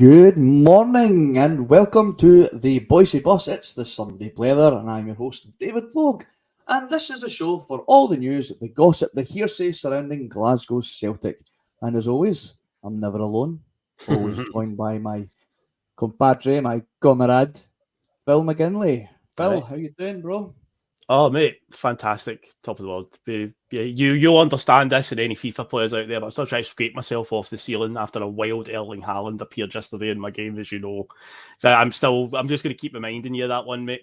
Good morning and welcome to the Bhoys Bus. It's the Sunday Blether and I'm your host David Logue. And this is a show for all the news, the gossip, the hearsay surrounding Glasgow Celtic. And as always, I'm never alone. Always joined by my compadre, my comrade, Phil McGinley. Phil, how you doing, bro? Oh, mate, fantastic. Top of the world. You'll understand this and any FIFA players out there, but I'm still trying to scrape myself off the ceiling after a wild Erling Haaland appeared yesterday in my game, as you know. So I'm just going to keep reminding you of that one, mate.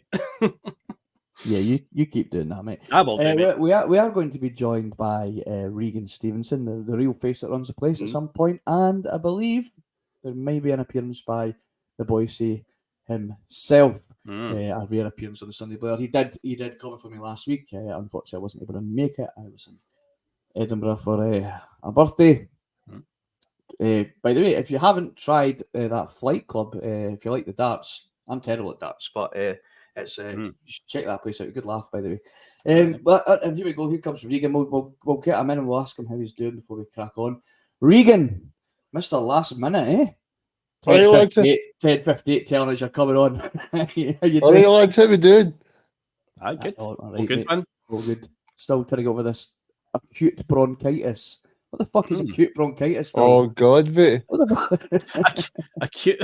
Yeah, you keep doing that, mate. I will do, mate. We are going to be joined by Regan Stevenson, the real face that runs the place at some point, and I believe there may be an appearance by the Boise himself. A rare appearance on the Sunday Blether. He did cover for me last week. Unfortunately, I wasn't able to make it. I was in Edinburgh for a birthday. By the way, if you haven't tried that Flight Club, if you like the darts, I'm terrible at darts, but it's you should check that place out. Good laugh, by the way. But and here we go. Here comes Regan. We'll get him in and we'll ask him how he's doing before we crack on. Regan, Mr. Last Minute, eh? 10:58 telling us you're coming on. How you doing? All right, lads, how we doing? Good. All All good, man. All good. Still trying to get over this acute bronchitis. What the fuck is acute bronchitis? Phil? Oh God, mate! Acute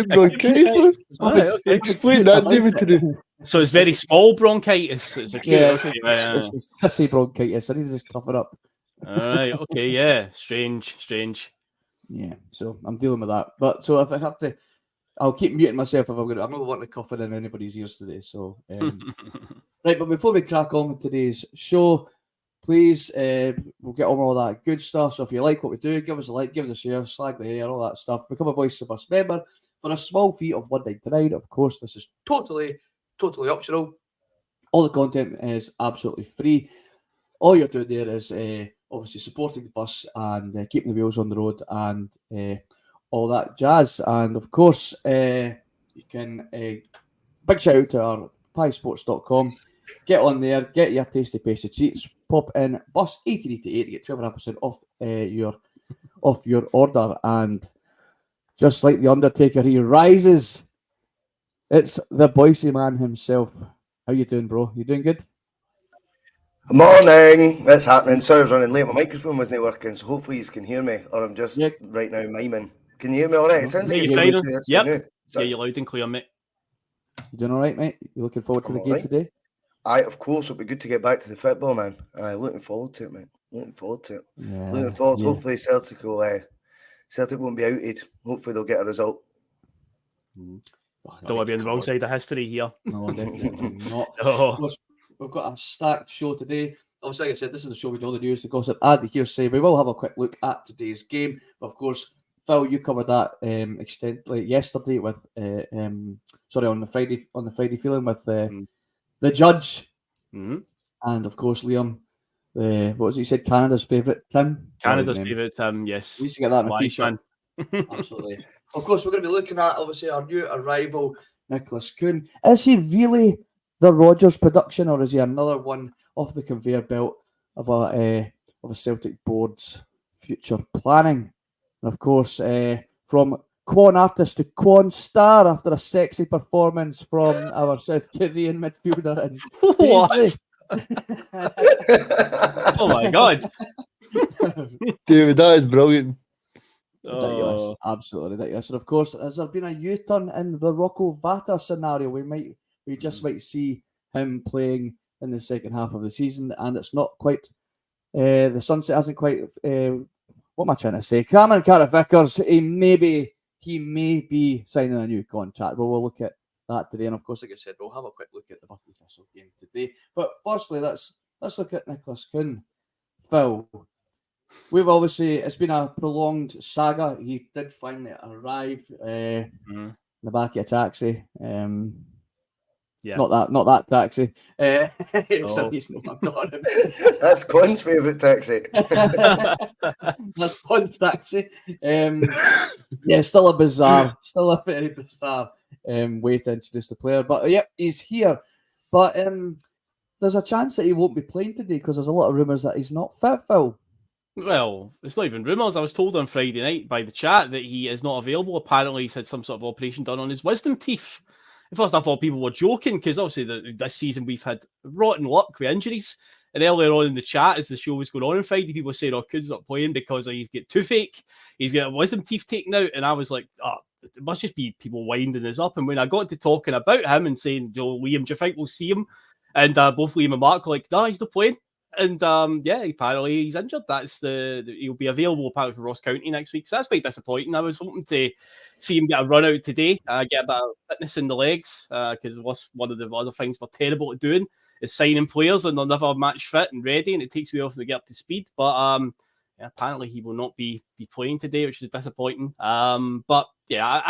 bronchitis. Okay. Explain that, David. To me. So it's very small bronchitis. It's acute. Yeah, it's sissy bronchitis. I need to just tough it up. All right. Okay. Yeah. Strange. Yeah, so I'm dealing with that. But so if I have to, I'll keep muting myself if I'm not wanting to cough in anybody's ears today. So, right, but before we crack on with today's show, please, we'll get on with all that good stuff. So if you like what we do, give us a like, give us a share, slag the hair, all that stuff. Become a Bhoys Bus member for a small fee of £1.99. Of course, this is totally optional. All the content is absolutely free. All you're doing there is obviously supporting the bus and keeping the wheels on the road and all that jazz. And of course, you can big shout out to our piesports.com. Get on there, get your tasty pasty treats, pop in bus 1888 to get 12.5% off your order. And just like the Undertaker, he rises. It's the Boise man himself. How you doing, bro? You doing good? Morning, it's happening. Sorry I was running late. My microphone wasn't working, so hopefully you can hear me, or I'm just right now miming. Can you hear me all right? It sounds like you're fine. Yep. Yeah, you're loud and clear, mate. You doing all right, mate? You looking forward to the game today? Aye, of course. It'll be good to get back to the football, man. Aye, looking forward to it, mate. Looking forward to it. Yeah, looking forward to hopefully Celtic won't be outed. Hopefully they'll get a result. Don't want to be on the wrong side of history here. No, definitely not. We've got a stacked show today. Obviously, like I said, this is the show with all the news, the gossip, and the hearsay. We will have a quick look at today's game. Of course, Phil, you covered that extensively yesterday with on the Friday feeling with the judge, and of course Liam. What was it you said? Canada's favourite Tim. Favourite Tim. Yes. We used to get that in a t-shirt. Absolutely. Of course, we're going to be looking at obviously our new arrival, Nicholas Kuhn. Is he really the Rogers production, or is he another one off the conveyor belt of a Celtic board's future planning? And of course, from Quan artist to Quan star after a sexy performance from our South Korean midfielder. And what? Oh my God. Dude, that is brilliant. Ridiculous. Absolutely ridiculous. And of course, has there been a U-turn in the Rocco Vata scenario? We just might see him playing in the second half of the season, and it's not quite the sunset hasn't quite what am I trying to say? Cameron Carter-Vickers, he may be signing a new contract, but we'll look at that today. And of course, like I said, we'll have a quick look at the Buckie Thistle game today. But firstly, let's look at Nicholas Kuhn. Phil, it's been a prolonged saga. He did finally arrive in the back of a taxi. Yeah, not that taxi. That's Con's favourite taxi. That's Con's taxi. Still a very bizarre way to introduce the player. But he's here. But there's a chance that he won't be playing today because there's a lot of rumours that he's not fit, Phil. Well, it's not even rumours. I was told on Friday night by the chat that he is not available. Apparently, he's had some sort of operation done on his wisdom teeth. At first, I thought people were joking because obviously this season we've had rotten luck with injuries. And earlier on in the chat, as the show was going on Friday, people were saying, "Oh, Kuhn's not playing because he's got toothache. He's got wisdom teeth taken out." And I was like, "Oh, it must just be people winding us up." And when I got to talking about him and saying, Liam, do you think we'll see him?" And both Liam and Mark were like, "No, he's not playing." And yeah, apparently he's injured. He'll be available apparently for Ross County next week. So that's quite disappointing. I was hoping to see him get a run out today, get a bit of fitness in the legs, because one of the other things we're terrible at doing is signing players and they're never match fit and ready, and it takes me off to get up to speed. But yeah, apparently he will not be playing today, which is disappointing. But yeah,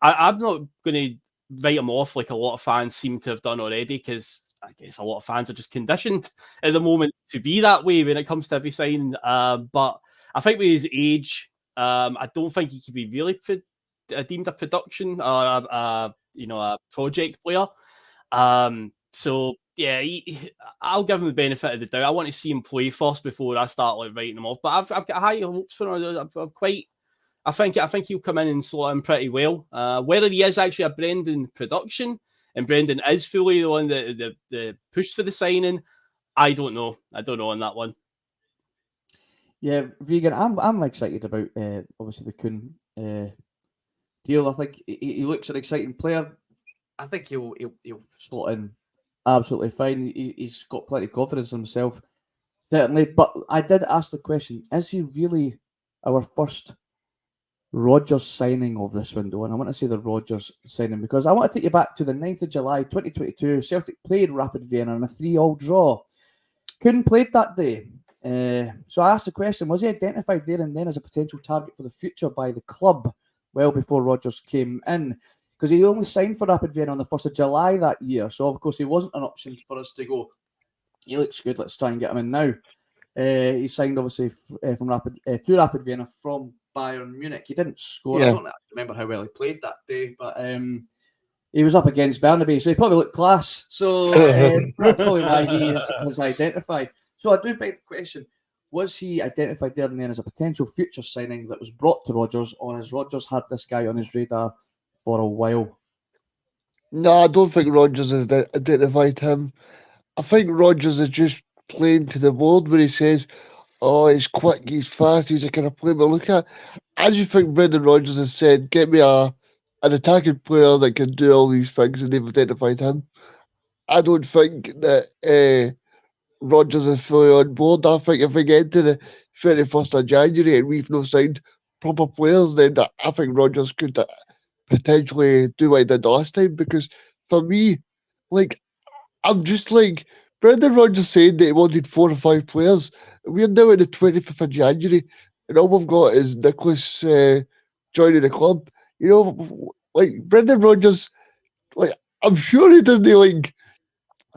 I'm not going to write him off like a lot of fans seem to have done already, because I guess a lot of fans are just conditioned at the moment to be that way when it comes to every signing. But I think with his age, I don't think he could be really deemed a production or a project player. So yeah, I'll give him the benefit of the doubt. I want to see him play first before I start writing him off. But I've got high hopes for him. I think he'll come in and slot in pretty well. Whether he is actually a Brendan production, and Brendan is fully the one that pushed for the signing, I don't know. I don't know on that one. Yeah, Regan, I'm excited about obviously the Kuhn deal. I think he looks an exciting player. I think he'll slot in absolutely fine. He's got plenty of confidence in himself, certainly. But I did ask the question: is he really our first Rodgers signing of this window? And I want to say the Rodgers signing because I want to take you back to the 9th of July 2022. Celtic played Rapid Vienna in a 3-3 draw. Kuhn played that day. So I asked the question, was he identified there and then as a potential target for the future by the club well before Rodgers came in? Because he only signed for Rapid Vienna on the 1st of July that year. So, of course, he wasn't an option for us to go, he looks good, let's try and get him in now. He signed, obviously, to Rapid Vienna from Bayern Munich. He didn't score. Yeah. I don't remember how well he played that day, but he was up against Bernabei, so he probably looked class. So that's probably why he is identified. So I do beg the question, was he identified there and then as a potential future signing that was brought to Rodgers, or has Rodgers had this guy on his radar for a while? No, I don't think Rodgers has identified him. I think Rodgers is just playing to the mold where he says, oh, he's quick, he's fast, he's a kind of player to look at. I just think Brendan Rodgers has said, get me an attacking player that can do all these things, and they've identified him. I don't think that Rodgers is fully on board. I think if we get to the 31st of January and we've not signed proper players, then I think Rodgers could potentially do what he did last time. Because for me, I'm just Brendan Rodgers saying that he wanted 4 or 5 players. We're now at the 25th of January, and all we've got is Nicholas joining the club. You know, Brendan Rodgers, I'm sure he doesn't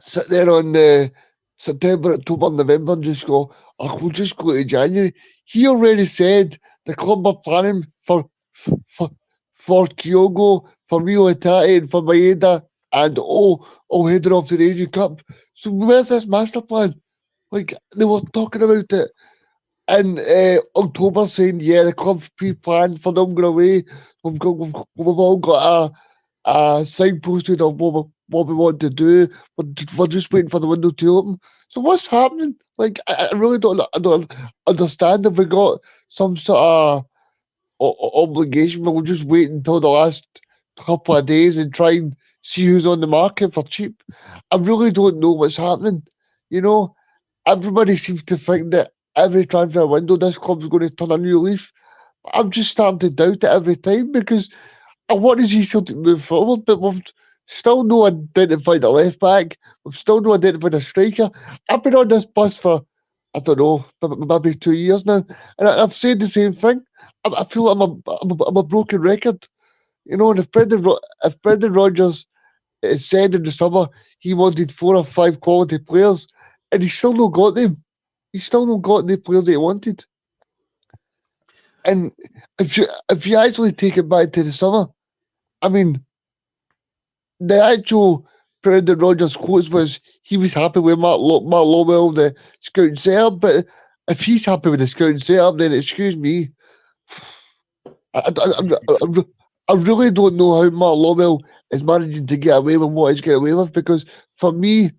sit there on September, October, November and just go, oh, we'll just go to January. He already said the club are planning for Kyogo, for Rio Hatate, and for Maeda, and heading off to the Asian Cup. So where's this master plan? They were talking about it in October, saying, yeah, the club's pre-planned for them going away. We've all got a signposted of what we want to do. We're just waiting for the window to open. So what's happening? I really don't understand. If we got some sort of obligation, but we'll just wait until the last couple of days and try and see who's on the market for cheap. I really don't know what's happening. You know, everybody seems to think that every transfer window, this club's going to turn a new leaf. I'm just starting to doubt it every time because I want to see Celtic move forward, but we've still not identified a left back. We've still not identified a striker. I've been on this bus for, I don't know, maybe 2 years now, and I've said the same thing. I feel like I'm a broken record. You know, and if Brendan Rodgers said in the summer he wanted 4 or 5 quality players, and he's still not got them. He's still not got the players that he wanted. And if you actually take it back to the summer, I mean, the actual Brendan Rodgers quotes was he was happy with Mark Lowell, the scouting setup, but if he's happy with the scouting setup, then excuse me. I really don't know how Mark Lawwell is managing to get away with what he's getting away with, because for me,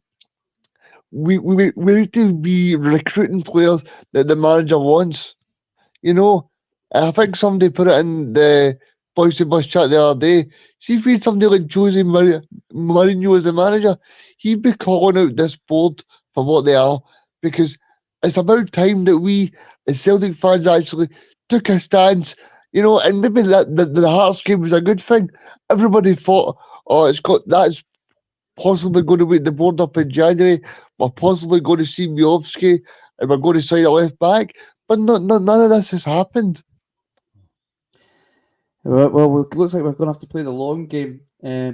we need to be recruiting players that the manager wants. You know, I think somebody put it in the Boys to Bus chat the other day. See if we had somebody like Jose Mourinho as the manager, he'd be calling out this board for what they are, because it's about time that we, as Celtic fans, actually took a stance. You know, and maybe that the Hearts game was a good thing. Everybody thought, oh, that's possibly going to wake the board up in January. We're possibly going to see Miovski, and we're going to sign a left back. But none of this has happened. Well, it looks like we're going to have to play the long game,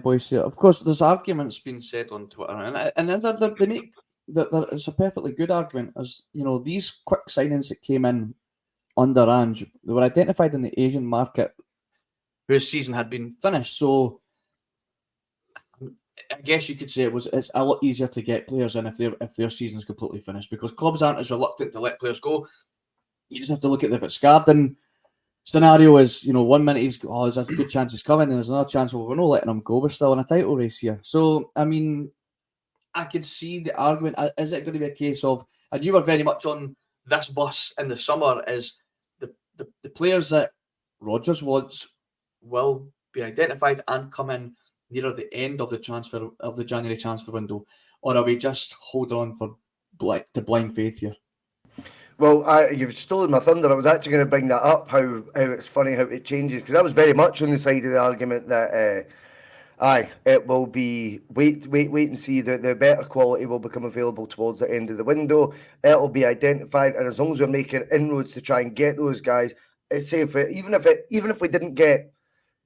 boys. Here, of course, there's arguments being said on Twitter, and they make that it's a perfectly good argument. As you know, these quick signings that came in under Ange, they were identified in the Asian market whose season had been finished. So I guess you could say it's a lot easier to get players in if their season's completely finished, because clubs aren't as reluctant to let players go. You just have to look at the Fitzgarden scenario is, 1 minute there's a good chance he's coming, and there's another chance, we're not letting him go. We're still in a title race here. So, I mean, I could see the argument. Is it going to be a case of, and you were very much on this bus in the summer, is the players that Rodgers wants will be identified and come in near the end of the January transfer window, or are we just hold on to blind faith here? Well, you've stolen my thunder. I was actually going to bring that up, how it's funny how it changes, because I was very much on the side of the argument that it will be wait and see. The better quality will become available towards the end of the window. It'll be identified, and as long as we're making inroads to try and get those guys, even if we didn't get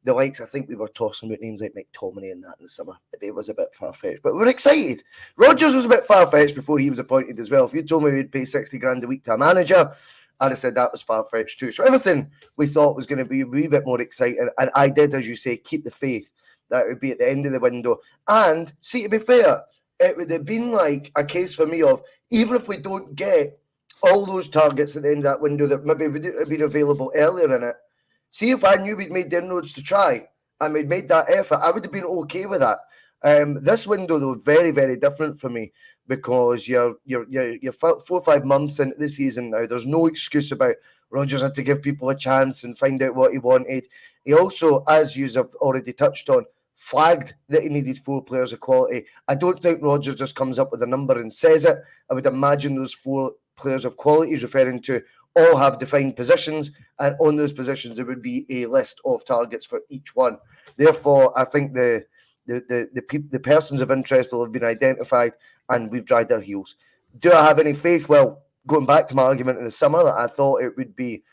the likes, I think we were tossing about names like McTominay and that in the summer. Maybe it was a bit far-fetched, but we're excited. Rodgers was a bit far-fetched before he was appointed as well. If you told me we'd pay 60 grand a week to a manager, I'd have said that was far-fetched too. So everything we thought was going to be a wee bit more exciting, and I did, as you say, keep the faith that it would be at the end of the window. And see, to be fair, it would have been like a case for me of, even if we don't get all those targets at the end of that window that maybe would have been available earlier in it, see, if I knew we'd made the inroads to try and we'd made that effort, I would have been okay with that. This window, though, very, very different for me, because you're 4 or 5 months into the season now. There's no excuse about Rodgers had to give people a chance and find out what he wanted. He also, as you have already touched on, flagged that he needed 4 players of quality. I don't think Rodgers just comes up with a number and says it. I would imagine those 4 players of quality he's referring to all have defined positions, and on those positions there would be a list of targets for each one. Therefore, I think the persons of interest will have been identified, and we've dragged our heels. Do I have any faith? Well, going back to my argument in the summer that I thought it would be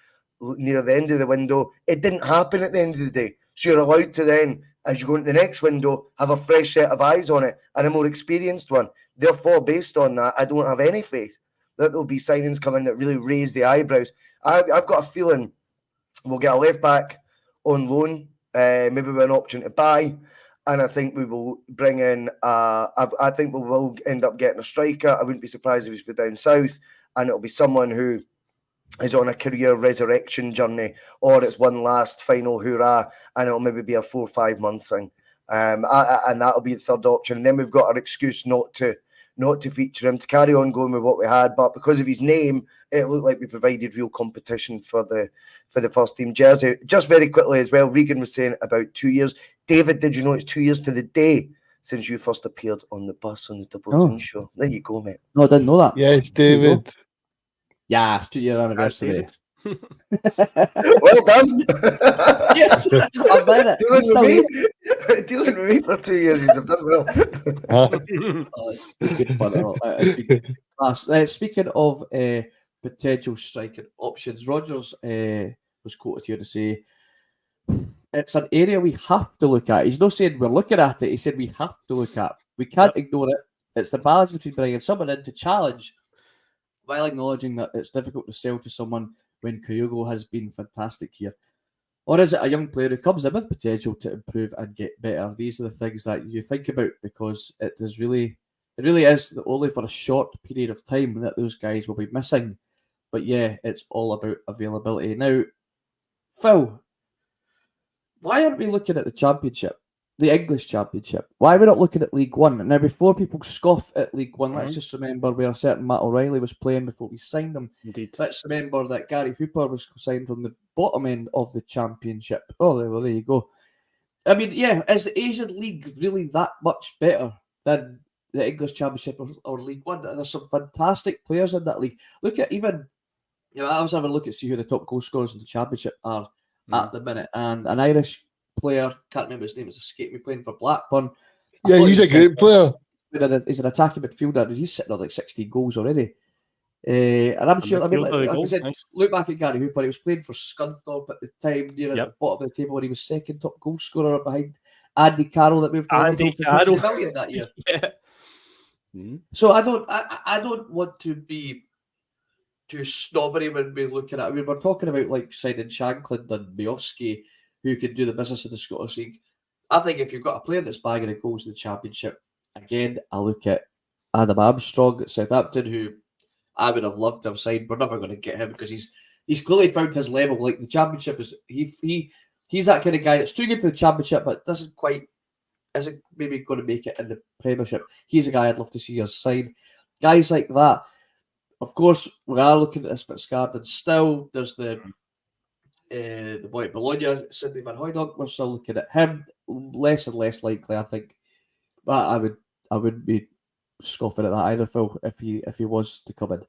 near the end of the window, it didn't happen at the end of the day. So you're allowed to then, as you go into the next window, have a fresh set of eyes on it and a more experienced one. Therefore, based on that, I don't have any faith that there'll be signings coming that really raise the eyebrows. I've got a feeling we'll get a left back on loan, maybe with an option to buy, and I think we will bring in. I think we will end up getting a striker. I wouldn't be surprised if he's for down south, and it'll be someone who is on a career resurrection journey, or it's one last final hurrah, and it'll maybe be a 4 or 5 month thing, and that'll be the third option. And then we've got our excuse not to feature him, to carry on going with what we had, but because of his name, it looked like we provided real competition for the first team jersey. Just very quickly as well, Regan was saying about 2 years. David, did you know it's 2 years to the day since you first appeared on the bus on the Double Tin show? There you go, mate. No, I didn't know that. Yes, David. Yeah, it's 2 year anniversary. Well done. Yes, I bet it. Dealing with me for 2 years, you've done well. It's been good fun. Speaking of potential striking options, Rodgers was quoted here to say it's an area we have to look at. He's not saying we're looking at it. He said we have to look at. We can't ignore it. It's the balance between bringing someone in to challenge while acknowledging that it's difficult to sell to someone when Kyogo has been fantastic here. Or is it a young player who comes in with potential to improve and get better? These are the things that you think about, because it really is only for a short period of time that those guys will be missing But yeah, it's all about availability. Now, Phil, why aren't we looking at the Championship, the English Championship? Why are we not looking at League One? Now, before people scoff at League One, let's just remember where a certain Matt O'Reilly was playing before we signed him. Indeed. Let's remember that Gary Hooper was signed from the bottom end of the Championship. Oh, well, there you go. I mean, yeah, is the Asian League really that much better than the English Championship or League One? And there's some fantastic players in that league. Look at even, I was having a look at see who the top goal scorers in the Championship are at the minute, and an Irish player, can't remember his name, it's escaped me, playing for Blackburn. Yeah, he's a great player. He's an attacking midfielder, and he's sitting on like 16 goals already. And I'm sure, I mean, like I said, look back at Gary Hooper, he was playing for Scunthorpe at the time, near at the bottom of the table, when he was second top goal scorer behind Andy Carroll that moved to Andy Carroll that year. Yeah. So I don't want to be too snobbery when we look at it. I mean, we're talking about like signing Shankland and Miovski, who can do the business in the Scottish League. I think if you've got a player that's bagging the goals in the Championship, again, I look at Adam Armstrong at Southampton, who I would have loved to have signed. We're never going to get him because he's clearly found his level. Like the Championship is he's that kind of guy that's too good for the Championship, but isn't maybe going to make it in the Premiership. He's a guy I'd love to see us sign. Guys like that. Of course, we are looking at this Fitzgarden still. There's the boy at Bologna, Sidney Van Hooydonk. We're still looking at him. Less and less likely, I think. But I wouldn't be scoffing at that either, Phil, if he was to come in.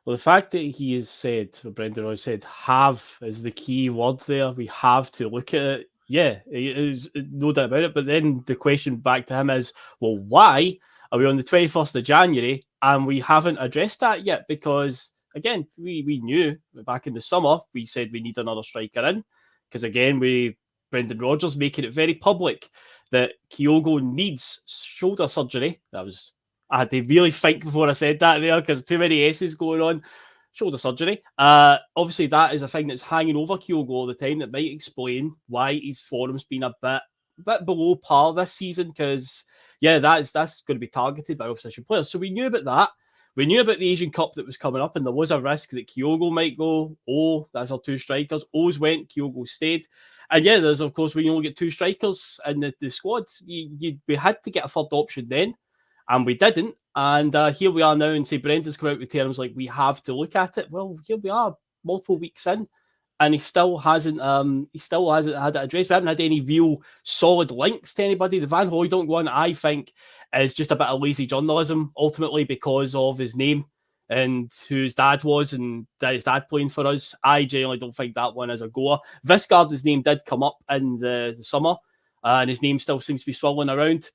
Well, the fact that he has said, or Brendan Roy said, have is the key word there. We have to look at it. Yeah, it is, no doubt about it. But then the question back to him is, well, why are we on the 21st of January and we haven't addressed that yet? Because, again, we knew back in the summer, we said we need another striker in. Because, again, Brendan Rodgers making it very public that Kyogo needs shoulder surgery. I had to really think before I said that there because too many S's going on. Shoulder surgery. Obviously, that is a thing that's hanging over Kyogo all the time that might explain why his form's been a bit below par this season because, yeah, that's going to be targeted by opposition players. So we knew about that. We knew about the Asian Cup that was coming up and there was a risk that Kyogo might go. Oh, that's our two strikers. O's went, Kyogo stayed. And yeah, there's, of course, when you only get two strikers in the squad, we had to get a third option then, and we didn't. And here we are now, and say Brendan's come out with terms like we have to look at it. Well, here we are, multiple weeks in, and he still hasn't had it addressed. We haven't had any real solid links to anybody. The Van Hooydonk one, I think, is just a bit of lazy journalism, ultimately because of his name and who his dad was and his dad playing for us. I genuinely don't think that one is a goer. Visgaard's name did come up in the summer, and his name still seems to be swirling around.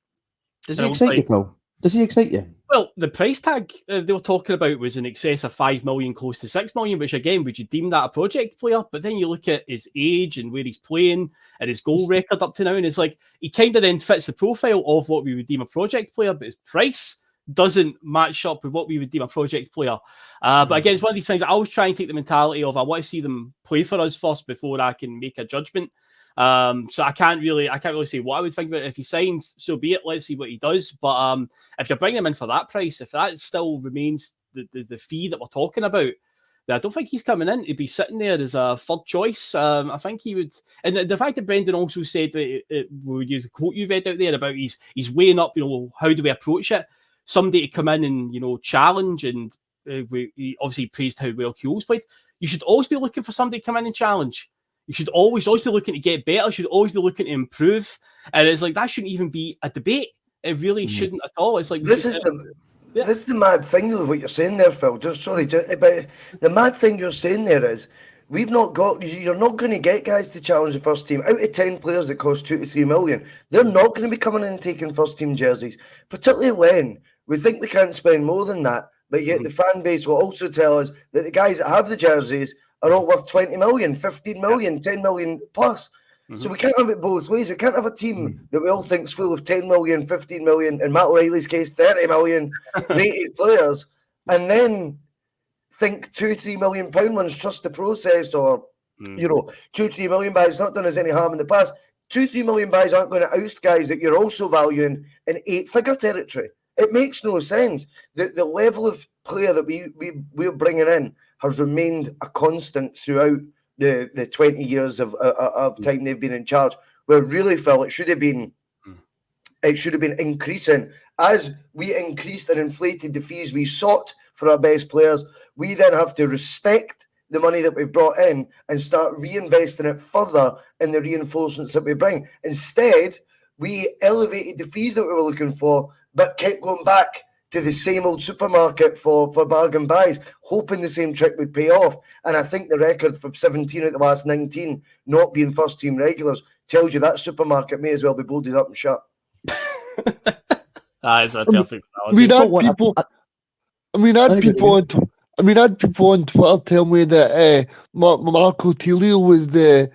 Does he excite you, Phil? Does he excite you? Well, the price tag they were talking about was in excess of 5 million, close to 6 million, which again, would you deem that a project player? But then you look at his age and where he's playing and his goal record up to now, and it's like he kind of then fits the profile of what we would deem a project player, but his price doesn't match up with what we would deem a project player. But again, it's one of these things I always try and take the mentality of I want to see them play for us first before I can make a judgment. So I can't really say what I would think about it. If he signs, so be it. Let's see what he does. But if you're bringing him in for that price, if that still remains the fee that we're talking about, then I don't think he's coming in. He'd be sitting there as a third choice. I think he would. And the fact that Brendan also said that would use the quote you read out there about he's weighing up, how do we approach it? Somebody to come in and challenge, and he obviously praised how well Kyogo's played. You should always be looking for somebody to come in and challenge. You should always be looking to get better. You should always be looking to improve. And it's like that shouldn't even be a debate. It really shouldn't at all. It's like this is the mad thing though. What you're saying there, Phil. But the mad thing you're saying there is you're not going to get guys to challenge the first team. Out of 10 players that cost 2 to 3 million, they're not going to be coming in and taking first team jerseys, particularly when we think we can't spend more than that, but yet the fan base will also tell us that the guys that have the jerseys are all worth 20 million, 15 million, 10 million plus. So we can't have it both ways. We can't have a team that we all think is full of 10 million, 15 million, in Matt O'Reilly's case, 30 million rated players, and then think 2-3 million pound ones trust the process, or 2-3 million buys not done us any harm in the past. 2-3 million buys aren't going to oust guys that you're also valuing in 8-figure territory. It makes no sense. The level of player that we're bringing in has remained a constant throughout the 20 years of time they've been in charge, where really, Phil, it should have been increasing. As we increased and inflated the fees we sought for our best players, we then have to respect the money that we've brought in and start reinvesting it further in the reinforcements that we bring. Instead, we elevated the fees that we were looking for, but kept going back to the same old supermarket for bargain buys, hoping the same trick would pay off. And I think the record for 17 out of the last 19 not being first-team regulars tells you that supermarket may as well be boarded up and shut. That is a perfect I had people on Twitter tell me that Marco Tilio was the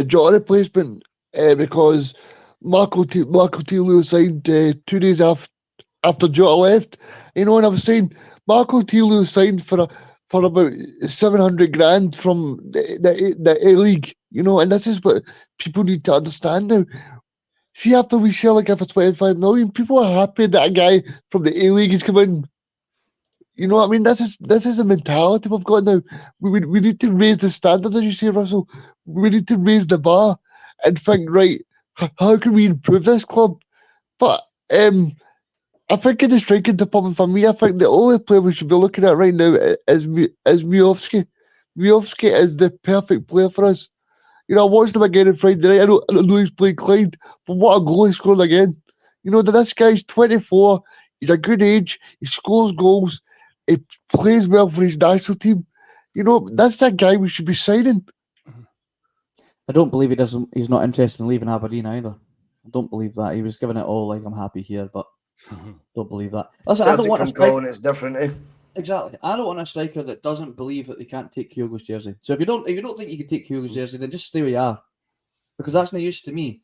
Jota replacement because Marco Tilio signed 2 days after Jota left. And I was saying Marco Tilio signed for about 700 grand from the A League, and this is what people need to understand now. See, after we sell a guy for 25 million, people are happy that a guy from the A League is coming. You know what I mean? This is the mentality we've got now. We need to raise the standard, as you say, Russell. We need to raise the bar and think, right, how can we improve this club? But I think in the striking department, for me, I think the only player we should be looking at right now is Miovski. Miovski is the perfect player for us. I watched him again on Friday night. I know he's played Clyde, but what a goal he scored again. That this guy's 24. He's a good age. He scores goals. He plays well for his national team. That's that guy we should be signing. I don't believe he's not interested in leaving Aberdeen either. I don't believe that. He was giving it all like, I'm happy here, but don't believe that. Listen, I don't want a striker. It's different, eh? Exactly. I don't want a striker that doesn't believe that they can't take Kyogo's jersey. So if you don't think you can take Kyogo's jersey, then just stay where you are. Because that's no use to me.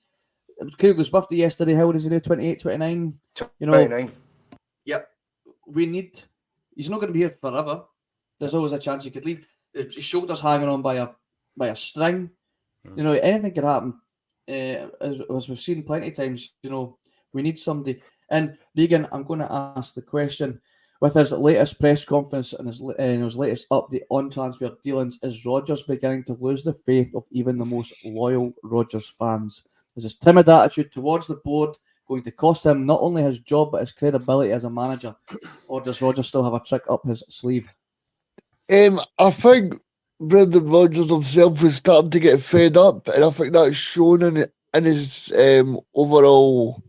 Kyogo's birthday yesterday, how old is he now? 28, 29? 29. Yep. He's not going to be here forever. There's always a chance he could leave. His shoulder's hanging on by a string. Anything can happen. As we've seen plenty of times, we need somebody. And Regan, I'm going to ask the question. With his latest press conference and his latest update on transfer dealings, is Rodgers beginning to lose the faith of even the most loyal Rodgers fans? Is his timid attitude towards the board going to cost him not only his job but his credibility as a manager? Or does Rodgers still have a trick up his sleeve? I think Brendan Rodgers himself is starting to get fed up, and I think that's shown in his overall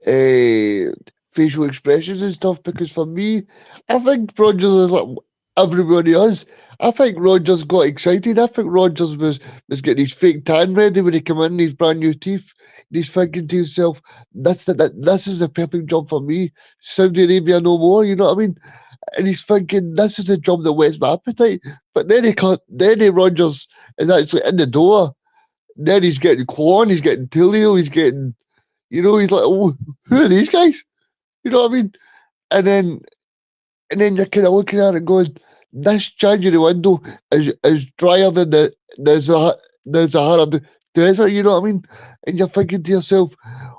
facial expressions and stuff, because for me, I think Rodgers is like everybody else. I think Rodgers got excited. I think Rodgers was getting his fake tan ready when he came in, his brand new teeth. And he's thinking to himself, this is a perfect job for me. Saudi Arabia no more, you know what I mean? And he's thinking, this is a job that whets my appetite. But then Rodgers is actually in the door. Then he's getting Kwon, he's getting Tilio, he's getting, he's like, oh, who are these guys? You know what I mean? And then you're kind of looking at it going, this January window is drier than the Sahara Desert, you know what I mean? And you're thinking to yourself,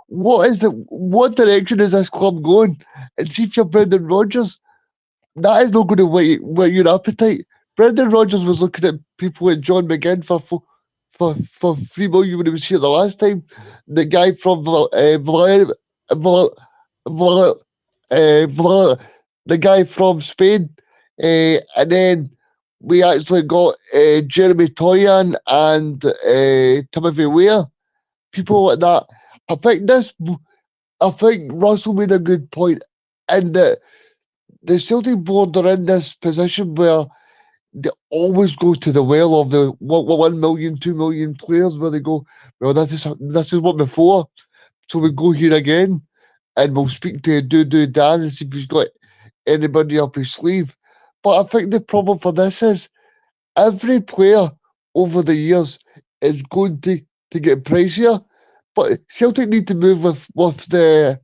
what direction is this club going? And see, if you're Brendan Rodgers, that is not going to whet your appetite. Brendan Rodgers was looking at people like John McGinn for 3 million when he was here the last time. The guy from the guy from Spain, and then we actually got Jeremy Toyan and Timothy Weah, people like that. I think Russell made a good point, and the Celtic board are in this position where they always go to the well of the 1 million, 2 million players, where they go, well, this is what before, so we go here again. And we'll speak to Dan and see if he's got anybody up his sleeve. But I think the problem for this is every player over the years is going to get pricier. But Celtic need to move with the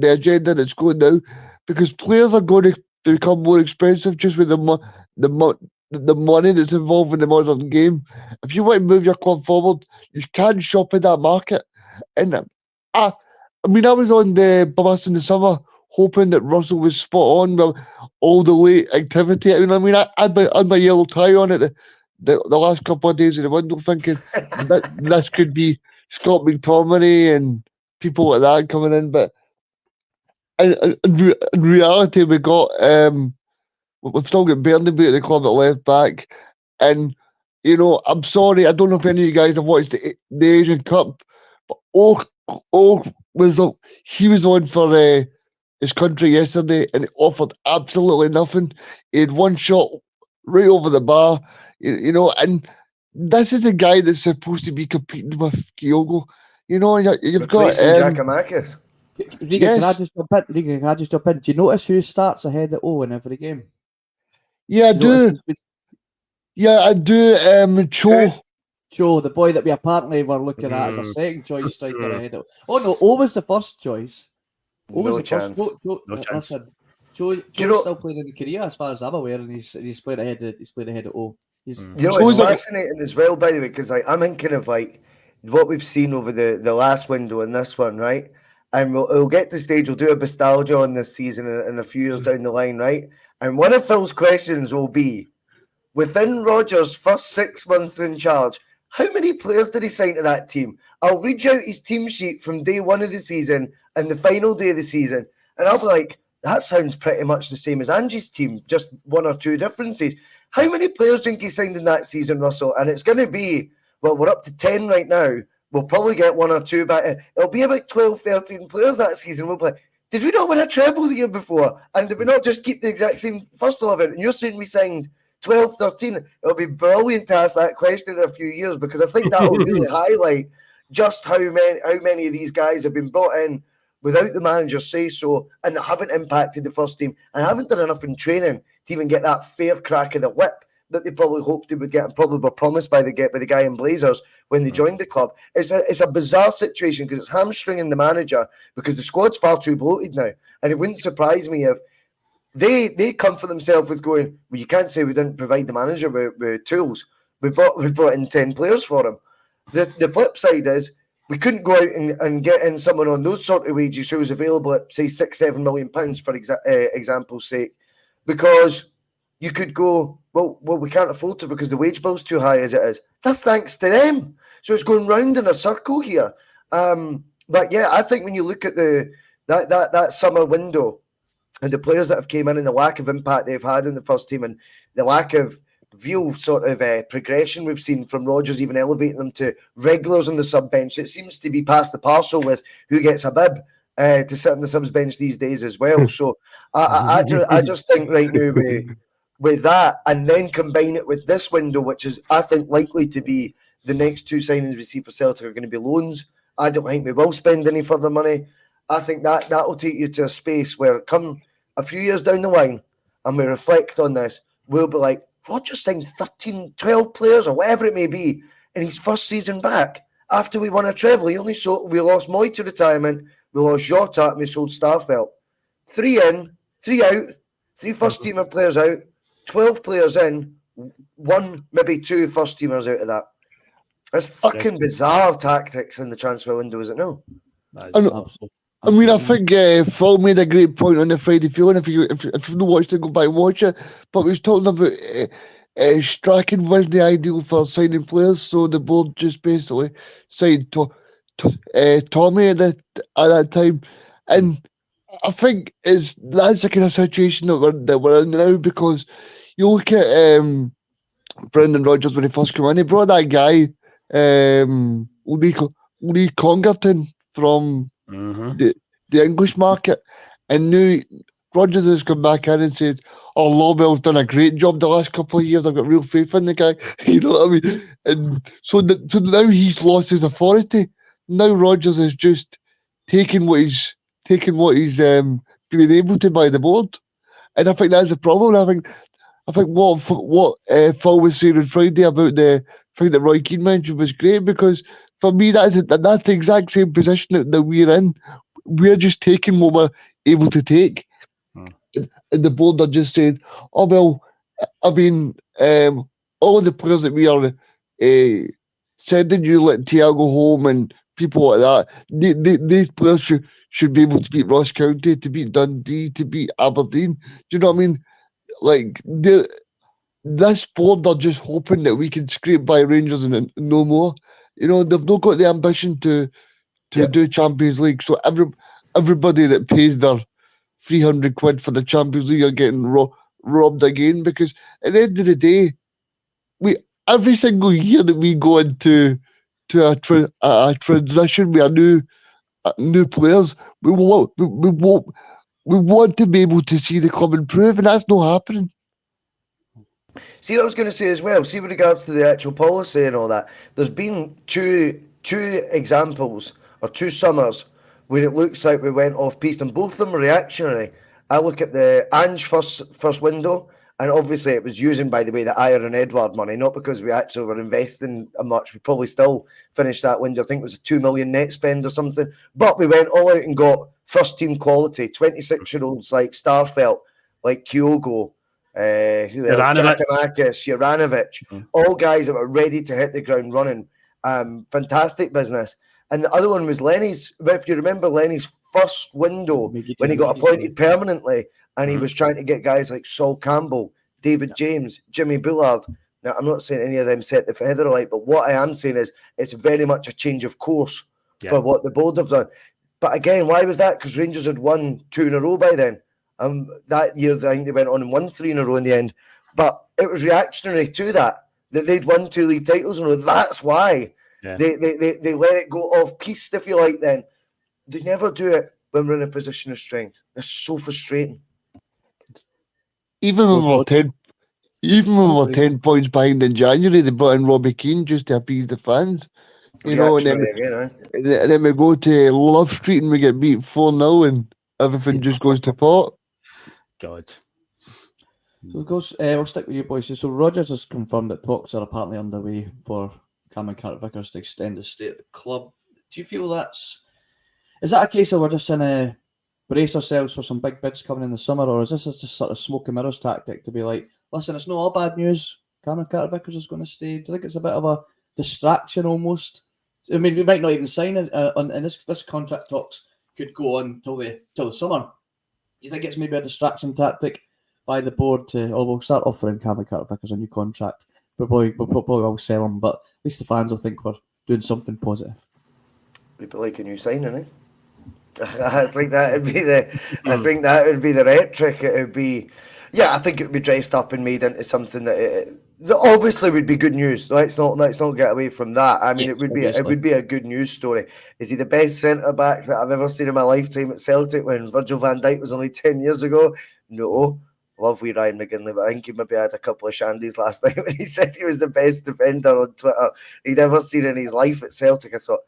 agenda that's going now, because players are going to become more expensive just with the money that's involved in the modern game. If you want to move your club forward, you can't shop in that market. And I was on the bus in the summer hoping that Russell was spot on with all the late activity. I mean, I had my yellow tie on it the last couple of days in the window, thinking that this could be Scott McTominay and people like that coming in. But in reality, we've still got Burnley at the club at left back. And, you know, I'm sorry, I don't know if any of you guys have watched the Asian Cup, but Oak he was on for his country yesterday, and he offered absolutely nothing. He had one shot right over the bar, you know, and this is a guy that's supposed to be competing with Kyogo. You know, you've got Giacomakis. Regan, can I just jump in? Do you notice who starts ahead of O in every game? Yeah, I do. Yeah, I do. Cho, the boy that we apparently were looking at as a second choice striker ahead of. Oh no, O was the first choice. No chance. Listen, Cho's still playing in the career as far as I'm aware, and he's playing ahead of O. You know, it's fascinating as well, by the way, because I'm thinking of like what we've seen over the last window and this one, right? And we'll get to the stage, we'll do a nostalgia on this season in a few years down the line, right? And one of Phil's questions will be, within Rodgers' first 6 months in charge, how many players did he sign to that team? I'll read you out his team sheet from day one of the season and the final day of the season, and I'll be like, that sounds pretty much the same as Angie's team, just one or two differences. How many players do you think he signed in that season, Russell? And it's going to be, well, we're up to 10 right now. We'll probably get one or two back. It'll be about 12, 13 players that season. We'll be like, did we not win a treble the year before? And did we not just keep the exact same first 11? And you're saying we signed 12, 13. It'll be brilliant to ask that question in a few years, because I think that will really highlight just how many of these guys have been brought in without the manager say so, and haven't impacted the first team and haven't done enough in training to even get that fair crack of the whip that they probably hoped they would get and probably were promised by the guy in Blazers when they joined the club. It's a bizarre situation because it's hamstringing the manager, because the squad's far too bloated now. And it wouldn't surprise me if they comfort themselves with going, well, you can't say we didn't provide the manager with tools. We brought in 10 players for him. The flip side is we couldn't go out and get in someone on those sort of wages who was available at, say, £6-7 million, for example's sake, because you could go, well, we can't afford to because the wage bill's too high as it is. That's thanks to them. So it's going round in a circle here. But yeah, I think when you look at that summer window and the players that have came in and the lack of impact they've had in the first team and the lack of real sort of progression we've seen from Rodgers, even elevating them to regulars on the sub bench, it seems to be past the parcel with who gets a bib to sit on the subs bench these days as well. So I just think right now with that, and then combine it with this window, which is, I think, likely to be the next two signings we see for Celtic are going to be loans. I don't think we will spend any further money. I think that will take you to a space where, come a few years down the line, and we reflect on this, we'll be like, Rodgers signed 13, 12 players or whatever it may be in his first season back after we won a treble. We lost Moy to retirement, we lost Jota, and we sold Starfelt. 3 in, 3 out, 3 first-teamer players out, 12 players in, 1, maybe 2 first-teamers out of that. It's fucking bizarre tactics in the transfer window, is it no? Absolutely. I mean, I think Phil made a great point on the Friday feeling. If you've not watched it, go back and watch it. But we was talking about Strachan wasn't the ideal for signing players, so the board just basically signed Tommy at that time. And I think that's the kind of situation that we're in now, because you look at Brendan Rodgers when he first came in, he brought that guy, Lee Congerton from the English market, and now Rodgers has come back in and said, "Oh, Lobell's done a great job the last couple of years. I've got real faith in the guy." You know what I mean? And so now he's lost his authority. Now Rodgers is just taking what he's been able to by the board, and I think that's the problem. I think what Phil was saying on Friday about the thing that Roy Keane mentioned was great, because for me that's the exact same position that we're in. We're just taking what we're able to take, and the board are just saying, "Oh well, I mean, all the players that we are sending you, like Thiago home and people like that. These players should be able to beat Ross County, to beat Dundee, to beat Aberdeen. Do you know what I mean? Like, this board are just hoping that we can scrape by Rangers and no more. You know, they've not got the ambition to do Champions League. So everybody that pays their 300 quid for the Champions League are getting robbed again, because at the end of the day, every single year that we go into a transition with new players, we want to be able to see the club improve, and that's not happening. See what I was going to say as well. See with regards to the actual policy and all that. There's been two examples or 2 summers where it looks like we went off piste, and both of them were reactionary. I look at the Ange first window, and obviously it was using, by the way, the Ayer and Edward money, not because we actually were investing much. We probably still finished that window. I think it was a 2 million net spend or something. But we went all out and got first team quality, 26-year-olds like Starfelt, like Kyogo, who else? Giacomakis, Juranovic, all guys that were ready to hit the ground running. Fantastic business. And the other one was Lenny's. If you remember Lenny's first window when he got appointed permanently, and he was trying to get guys like Sol Campbell, David James, Jimmy Bullard. Now, I'm not saying any of them set the feather alight, but what I am saying is it's very much a change of course for what the board have done. But again, why was that? Because Rangers had won 2 in a row by then. That year, I think they went on and won 3 in a row in the end. But it was reactionary to that they'd won 2 league titles in a row. That's why they let it go off piste, if you like. Then they never do it when we're in a position of strength. It's so frustrating. Even when we're 10 points behind in January, they brought in Robbie Keane just to appease the fans. You know, and then we go to Love Street and we get beat 4-0 and everything just goes to pot. God. So, of course, we'll stick with you boys. So Rodgers has confirmed that talks are apparently underway for Cameron Carter-Vickers to extend his stay at the club. Do you feel is that a case of we're just trying to brace ourselves for some big bids coming in the summer, or is this just sort of smoke and mirrors tactic to be like, listen, it's not all bad news, Cameron Carter-Vickers is going to stay? Do you think it's a bit of a distraction almost? I mean, we might not even sign it, and this contract talks could go on till the summer. Do you think it's maybe a distraction tactic by the board to, we'll start offering Cameron Carter-Vickers a new contract, we'll probably will sell him, but at least the fans will think we're doing something positive. It'd be like a new signing, eh? I think that would be the rhetoric. It would be, I think it would be dressed up and made into something that obviously would be good news. Let's not get away from that. I mean, it would be a good news story. Is he the best centre back that I've ever seen in my lifetime at Celtic when Virgil van Dijk was only 10 years ago? No. Love wee Ryan McGinley, but I think he maybe had a couple of shandies last night when he said he was the best defender on Twitter he'd ever seen in his life at Celtic. I thought,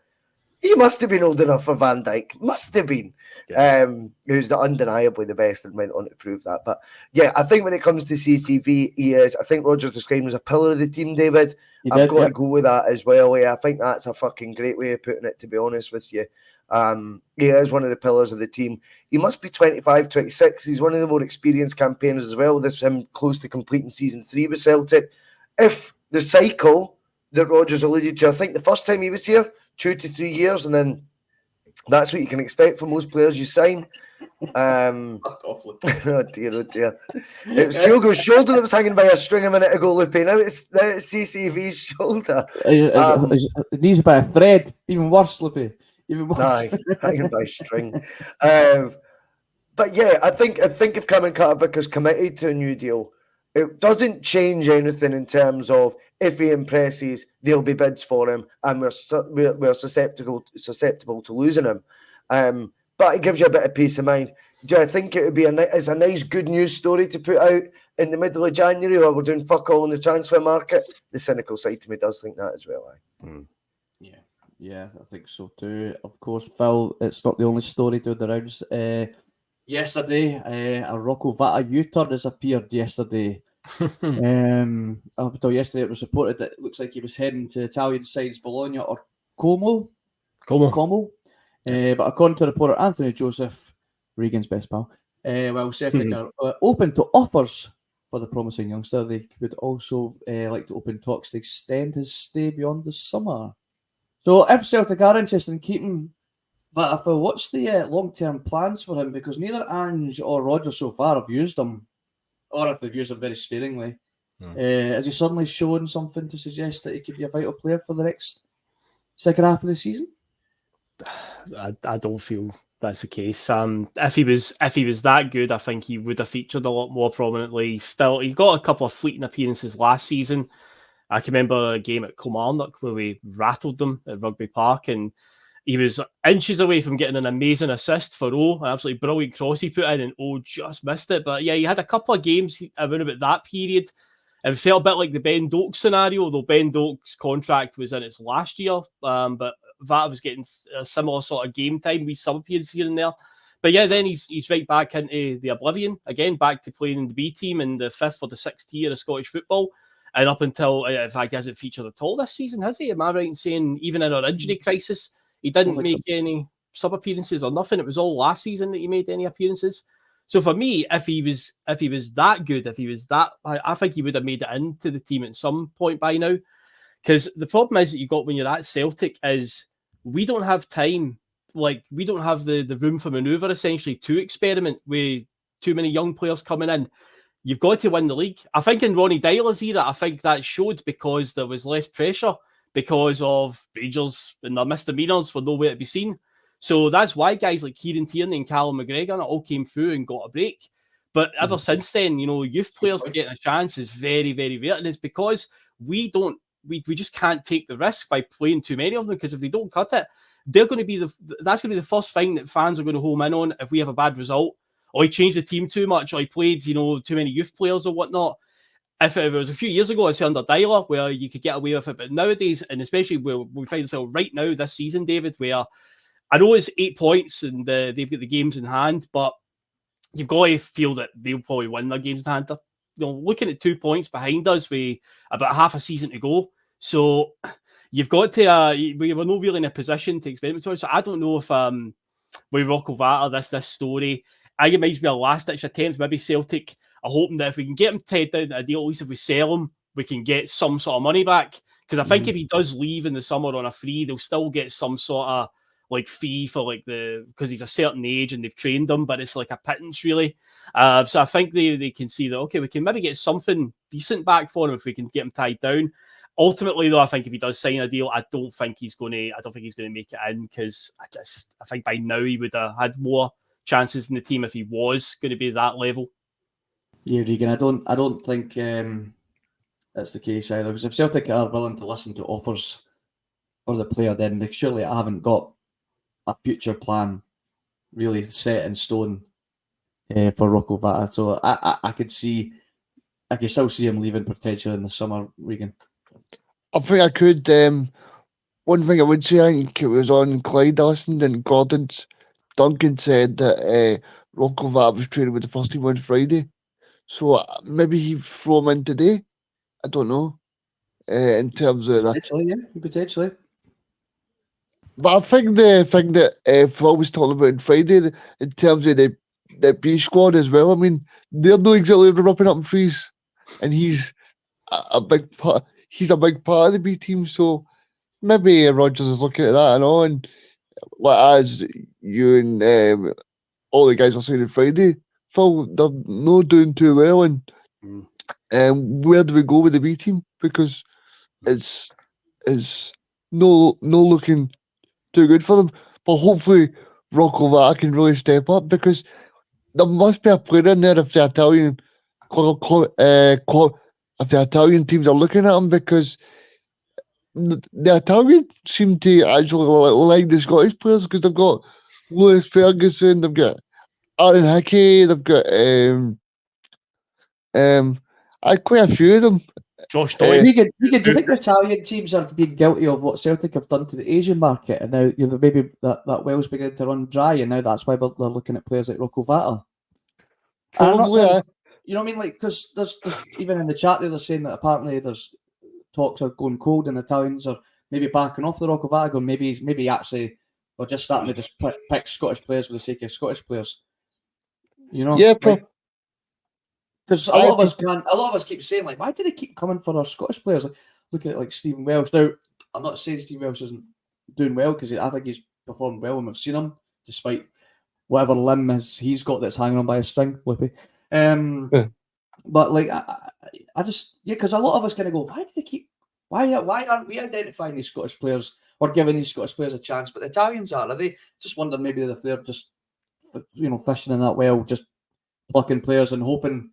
he must have been old enough for Van Dijk. Must have been. Yeah. Who's undeniably the best and went on to prove that. But yeah, I think when it comes to CCV, he is. I think Rodgers described him as a pillar of the team, David. I've got to go with that as well. Yeah, I think that's a fucking great way of putting it, to be honest with you. He is one of the pillars of the team. He must be 25, 26. He's one of the more experienced campaigners as well. This is him close to completing season 3 with Celtic. If the cycle that Rodgers alluded to, I think the first time he was here, 2 to 3 years, and then that's what you can expect from most players you sign. Oh dear. It was Kyogo's shoulder that was hanging by a string a minute ago, Lupe. Now it's CCV's shoulder. It needs by a thread. Even worse, Lupe. Even worse. Aye, hanging by a string. But yeah, I think if Cameron Carter-Vickers committed to a new deal, it doesn't change anything in terms of if he impresses, there'll be bids for him, and we're susceptible to losing him. But it gives you a bit of peace of mind. Do I think it would be a nice good news story to put out in the middle of January while we're doing fuck all in the transfer market? The cynical side to me does think that as well. Yeah, I think so too. Of course, Phil, it's not the only story doing the rounds. Yesterday, a Rocco Vata U-turn has appeared yesterday. Up until yesterday, it was reported that it looks like he was heading to Italian sides Bologna or Como. But according to reporter Anthony Joseph, Regan's best pal, Celtic are open to offers for the promising youngster. They would also like to open talks to extend his stay beyond the summer. So if Celtic are interested in keeping Vata, what's the long-term plans for him? Because neither Ange or Rodgers so far have used him, or if they've used him very sparingly. Has he suddenly shown something to suggest that he could be a vital player for the next second half of the season? I don't feel that's the case. If he was that good, I think he would have featured a lot more prominently. Still, he got a couple of fleeting appearances last season. I can remember a game at Kilmarnock where we rattled them at Rugby Park, and he was inches away from getting an amazing assist for O, an absolutely brilliant cross he put in, and O just missed it. But yeah, he had a couple of games around about that period. It felt a bit like the Ben Doak scenario, though Ben Doak's contract was in its last year, but Vata was getting a similar sort of game time with some appearances here and there. But yeah, then he's right back into the oblivion again, back to playing in the B team in the 5th or the 6th tier of Scottish football. And up until, in fact, he hasn't featured at all this season, has he? Am I right in saying even in our injury crisis, he didn't make any sub appearances or nothing? It was all last season that he made any appearances. So for me, if he was that good, I think he would have made it into the team at some point by now. Because the problem is that you got when you're at Celtic is we don't have time, like we don't have the room for manoeuvre essentially to experiment with too many young players coming in. You've got to win the league. I think in Ronnie Dyler's era, I think that showed because there was less pressure because of Rangers and their misdemeanours were nowhere to be seen. So that's why guys like Kieran Tierney and Callum McGregor all came through and got a break. But ever since then, youth players getting a chance is very, very rare. And it's because we just can't take the risk by playing too many of them, because if they don't cut it, that's going to be the first thing that fans are going to home in on if we have a bad result, or he changed the team too much, or he played, too many youth players or whatnot. If it was a few years ago, I say under Dyler, where you could get away with it, but nowadays, and especially where we find ourselves right now this season, David, where I know it's 8 points and they've got the games in hand, but you've got to feel that they'll probably win their games in hand. They're, looking at 2 points behind us with about half a season to go. So you've got to, we were not really in a position to experiment with. So I don't know if with Rocco Vata, this story, I think it might be a last-ditch attempt, maybe Celtic are hoping that if we can get him tied down to a deal, at least if we sell him, we can get some sort of money back. Because I think if he does leave in the summer on a free, they'll still get some sort of fee for because he's a certain age and they've trained him, but it's like a pittance really. So I think they can see that, okay, we can maybe get something decent back for him if we can get him tied down. Ultimately, though, I think if he does sign a deal, I don't think he's going to make it in, because I think by now he would have had more chances in the team if he was going to be that level. Yeah, Regan, I don't think that's the case either. Because if Celtic are willing to listen to offers for the player, then they surely haven't got a future plan really set in stone for Rocco Vata. So I could still see him leaving potentially in the summer, Regan. I think I could. One thing I would say, I think it was on Clyde listened, and Duncan said that Rocco Vata was training with the first team on Friday. So maybe he throw him in today. I don't know. In terms of Potentially. But I think the thing that Phil was talking about on Friday, in terms of the B squad as well, I mean, they're not exactly ripping up freeze, and he's a big part. He's a big part of the B team, so maybe Rodgers is looking at that and all. And as you and all the guys were saying on Friday, Phil, they're not doing too well, and where do we go with the B team? Because it's no looking too good for them. But hopefully Rocco Vata can really step up, because there must be a player in there if the Italian teams are looking at him, because the Italian seem to actually like the Scottish players, because they've got Lewis Ferguson, they've got Aaron Hickey, they've got quite a few of them. Josh Doyle. Do you think the Italian teams are being guilty of what Celtic have done to the Asian market, and now maybe that well's beginning to run dry, and now that's why they're looking at players like Rocco Vata? Probably, you know what I mean? Like, because there's even in the chat they're saying that apparently there's talks are going cold, and Italians are maybe backing off the Rocco Vata, going maybe actually we're just starting to just pick Scottish players for the sake of Scottish players. Yeah, because a lot of us keep saying, like, why do they keep coming for our Scottish players? Like, look at Stephen Welsh. Now, I'm not saying Stephen Welsh isn't doing well, because I think he's performed well when we've seen him, despite whatever limb he's got that's hanging on by a string, Lippy. But like, I just, because a lot of us kind of go, why aren't we identifying these Scottish players or giving these Scottish players a chance? But the Italians are they? Just wonder maybe if they're just, fishing in that well, just plucking players and hoping,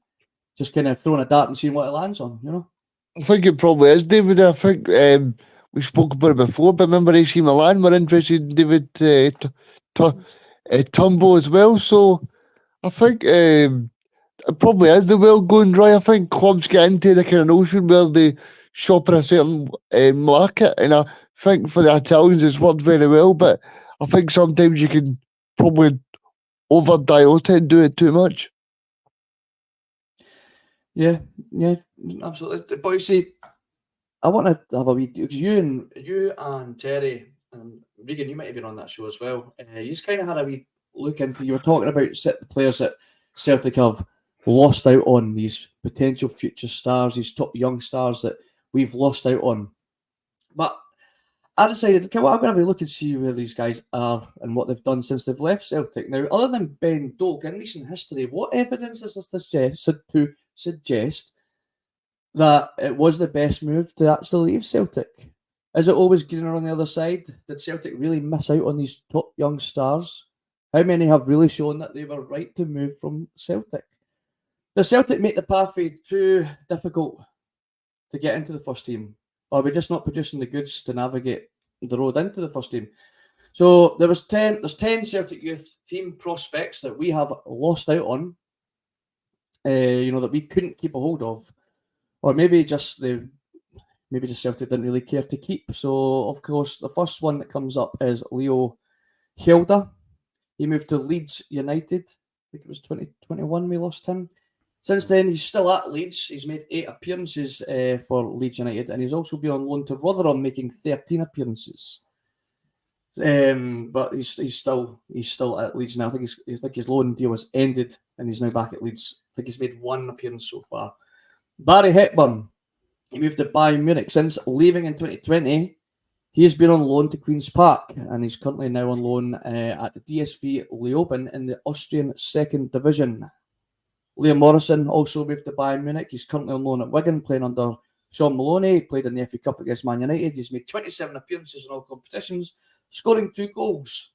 just kind of throwing a dart and seeing what it lands on, I think it probably is, David. I think we spoke about it before, but remember AC Milan were interested in David Tumbo as well. So I think it probably is the well going dry. I think clubs get into the kind of notion where they shop in a certain market, and I think for the Italians it's worked very well. But I think sometimes you can probably over dilute it and do it too much. Yeah, absolutely. But see, I want to have a wee, because you and Terry and Regan, you might have been on that show as well. You just kind of had a wee look into. You were talking about the players that Celtic have lost out on, these potential future stars, these top young stars that we've lost out on. But I decided, okay, well, I'm going to have a look and see where these guys are and what they've done since they've left Celtic. Now, other than Ben Doak, in recent history, what evidence is there to suggest that it was the best move to actually leave Celtic? Is it always greener on the other side? Did Celtic really miss out on these top young stars? How many have really shown that they were right to move from Celtic? Does Celtic make the pathway too difficult to get into the first team? Or are we just not producing the goods to navigate the road into the first team? So there's 10 Celtic youth team prospects that we have lost out on, that we couldn't keep a hold of. Or maybe just Celtic didn't really care to keep. So, of course, the first one that comes up is Leo Hilda. He moved to Leeds United. I think it was 2021 we lost him. Since then, he's still at Leeds. He's made 8 appearances for Leeds United, and he's also been on loan to Rotherham, making 13 appearances. But he's still at Leeds now. I think his loan deal was ended, and he's now back at Leeds. I think he's made 1 appearance so far. Barry Hepburn, he moved to Bayern Munich. Since leaving in 2020, he's been on loan to Queen's Park, and he's currently now on loan at the DSV Leoben in the Austrian 2nd Division. Liam Morrison also moved to Bayern Munich. He's currently on loan at Wigan, playing under Sean Maloney. He played in the FA Cup against Man United. He's made 27 appearances in all competitions, scoring 2 goals.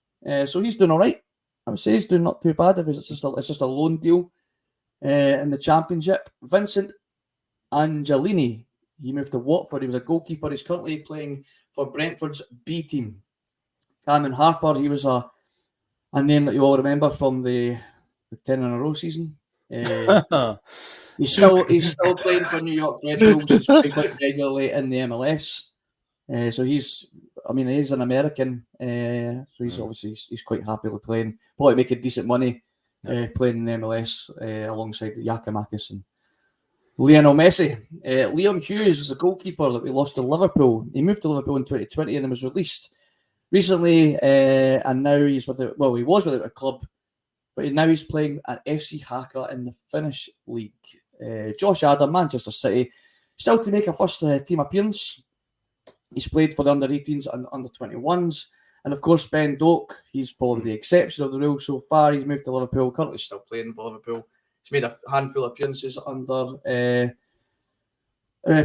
So he's doing all right. I would say he's doing not too bad if it's just a loan deal in the Championship. Vincent Angelini, he moved to Watford. He was a goalkeeper. He's currently playing for Brentford's B team. Cameron Harper, he was a name that you all remember from the 10 in a row season. He's still playing for New York Red Bulls. He's playing quite regularly in the MLS. So he's an American. So he's obviously he's quite happily playing. Probably making decent money playing in the MLS alongside Giacomakis and Lionel Messi. Liam Hughes is a goalkeeper that we lost to Liverpool. He moved to Liverpool in 2020 and then was released recently. And now he was without a club. But now he's playing at FC Haka in the Finnish league. Josh Adam, Manchester City, still to make a first team appearance. He's played for the under-18s and under-21s. And of course, Ben Doak, he's probably the exception of the rule so far. He's moved to Liverpool, currently still playing for Liverpool. He's made a handful of appearances under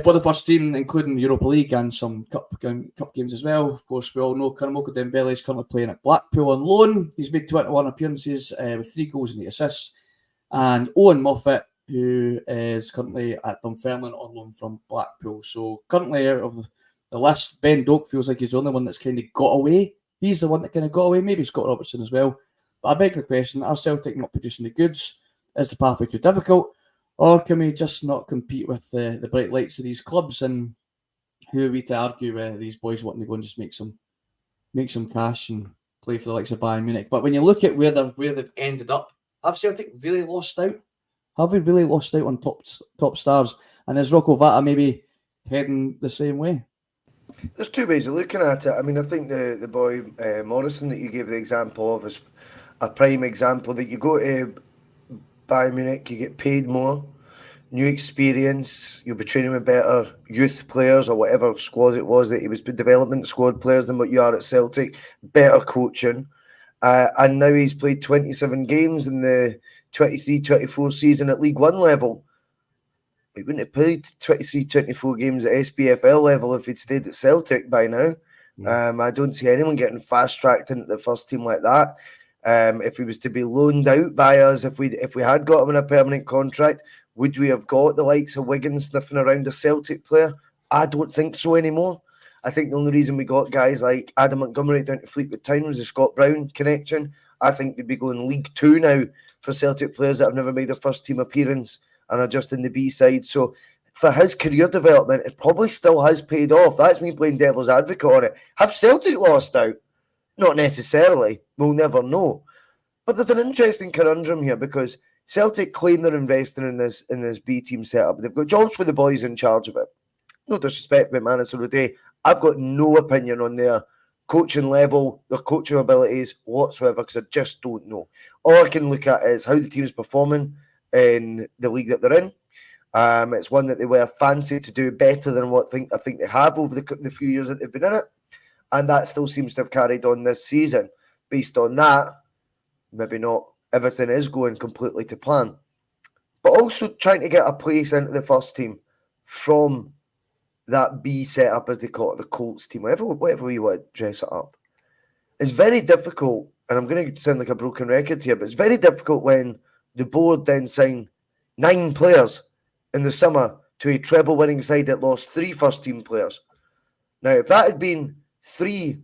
for the first team, including Europa League and some cup games as well. Of course, we all know Karamoko Dembele is currently playing at Blackpool on loan. He's made 21 appearances with 3 goals and 8 assists. And Owen Moffat, who is currently at Dunfermline on loan from Blackpool. So currently out of the list, Ben Doak feels like he's the only one that's kind of got away. He's the one that kind of got away. Maybe Scott Robertson as well. But I beg the question, are Celtic not producing the goods? Is the pathway too difficult? Or can we just not compete with the bright lights of these clubs? And who are we to argue with these boys wanting to go and just make some cash and play for the likes of Bayern Munich? But when you look at where they've ended up, have Celtic really lost out? Have we really lost out on top stars? And is Rocco Vata maybe heading the same way? There's 2 ways of looking at it. I mean, I think the boy Morrison that you gave the example of is a prime example that you go to Bayern Munich, you get paid more, new experience. You'll be training with better youth players or whatever squad it was that he was development squad players than what you are at Celtic. Better coaching. And now he's played 27 games in the 23-24 season at League One level. He wouldn't have played 23-24 games at SPFL level if he'd stayed at Celtic by now. Yeah. I don't see anyone getting fast-tracked into the first team like that. If he was to be loaned out by us, if we had got him in a permanent contract, would we have got the likes of Wigan sniffing around a Celtic player? I don't think so anymore. I think the only reason we got guys like Adam Montgomery down to Fleetwood Town was the Scott Brown connection. I think they'd be going League 2 now for Celtic players that have never made their first team appearance and are just in the B side. So for his career development, it probably still has paid off. That's me playing devil's advocate on it. Have Celtic lost out? Not necessarily. We'll never know. But there's an interesting conundrum here because Celtic claim they're investing in this B team setup. They've got jobs for the boys in charge of it. No disrespect, but Manasseh O'Day, I've got no opinion on their coaching level, their coaching abilities whatsoever because I just don't know. All I can look at is how the team is performing in the league that they're in. It's one that they were fancied to do better than what I think they have over the few years that they've been in it. And that still seems to have carried on this season. Based on that, maybe not everything is going completely to plan. But also trying to get a place into the first team from that B setup, as they call it, the Colts team, whatever you want to dress it up. It's very difficult, and I'm going to sound like a broken record here, but it's very difficult when the board then sign 9 players in the summer to a treble-winning side that lost 3 first-team players. Now, if that had been 3,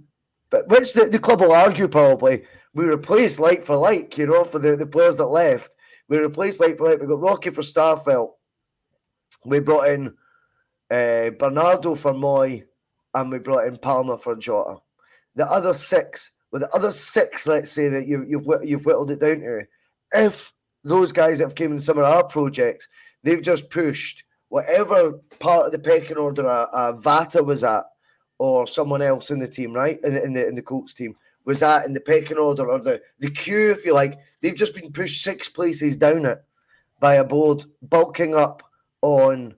but which the club will argue probably, we replaced like for like, for the players that left. We replaced like for like. We got Rocky for Starfelt. We brought in Bernardo for Moy, and we brought in Palmer for Jota. The other 6, let's say that you've whittled it down to, if those guys that have came in some of our projects, they've just pushed whatever part of the pecking order Vata was at, or someone else in the team, right? In the Colts team was at in the pecking order or the queue, if you like. They've just been pushed 6 places down it by a board bulking up on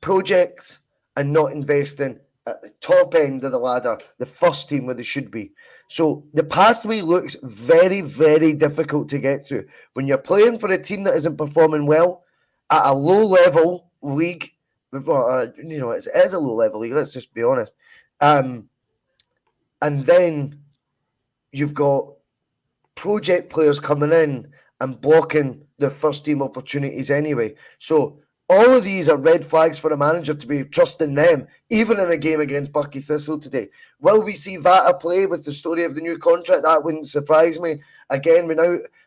projects and not investing at the top end of the ladder, the first team where they should be. So the pathway looks very, very difficult to get through. When you're playing for a team that isn't performing well at a low-level league, it is a low-level league, let's just be honest. And then you've got project players coming in and blocking their first-team opportunities anyway. So all of these are red flags for a manager to be trusting them, even in a game against Buckie Thistle today. Will we see Vata play with the story of the new contract? That wouldn't surprise me. Again,